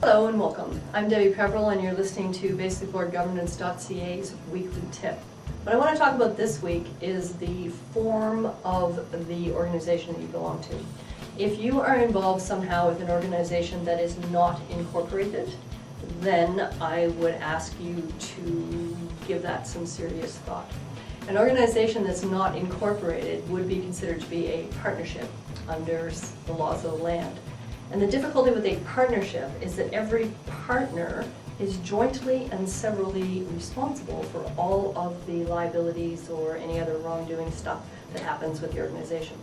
Hello and welcome. I'm Debbie Pepperell and you're listening to basicboardgovernance.ca's weekly tip. What I want to talk about this week is the form of the organization that you belong to. If you are involved somehow with an organization that is not incorporated, then I would ask you to give that some serious thought. An organization that's not incorporated would be considered to be a partnership under the laws of the land. And the difficulty with a partnership is that every partner is jointly and severally responsible for all of the liabilities or any other wrongdoing stuff that happens with the organization.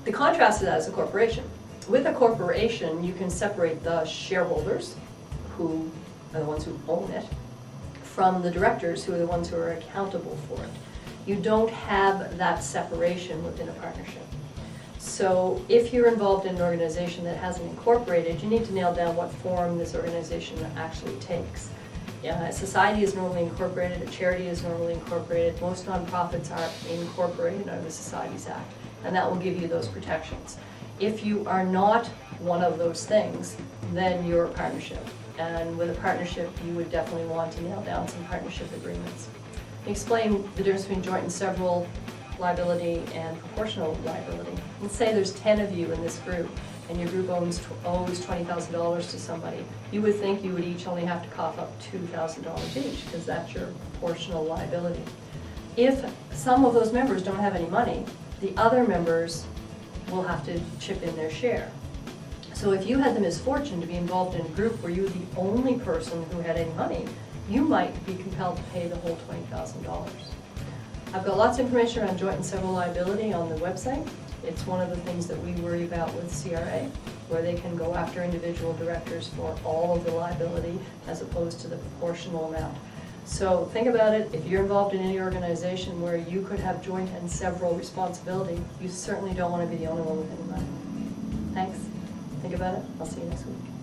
The contrast to that is a corporation. With a corporation, you can separate the shareholders, who are the ones who own it, from the directors, who are the ones who are accountable for it. You don't have that separation within a partnership. So if you're involved in an organization that hasn't incorporated, you need to nail down what form this organization actually takes. A society is normally incorporated, a charity is normally incorporated, most nonprofits are incorporated under the Societies Act, and that will give you those protections. If you are not one of those things, then you're a partnership. And with a partnership, you would definitely want to nail down some partnership agreements. Explain the difference between joint and several liability and proportional liability. Let's say there's 10 of you in this group and your group owes $20,000 to somebody. You would think you would each only have to cough up $2,000 each because that's your proportional liability. If some of those members don't have any money, the other members will have to chip in their share. So if you had the misfortune to be involved in a group where you were the only person who had any money, you might be compelled to pay the whole $20,000. I've got lots of information around joint and several liability on the website. It's one of the things that we worry about with CRA, where they can go after individual directors for all of the liability as opposed to the proportional amount. So think about it. If you're involved in any organization where you could have joint and several responsibility, you certainly don't want to be the only one with any money. Thanks. Think about it. I'll see you next week.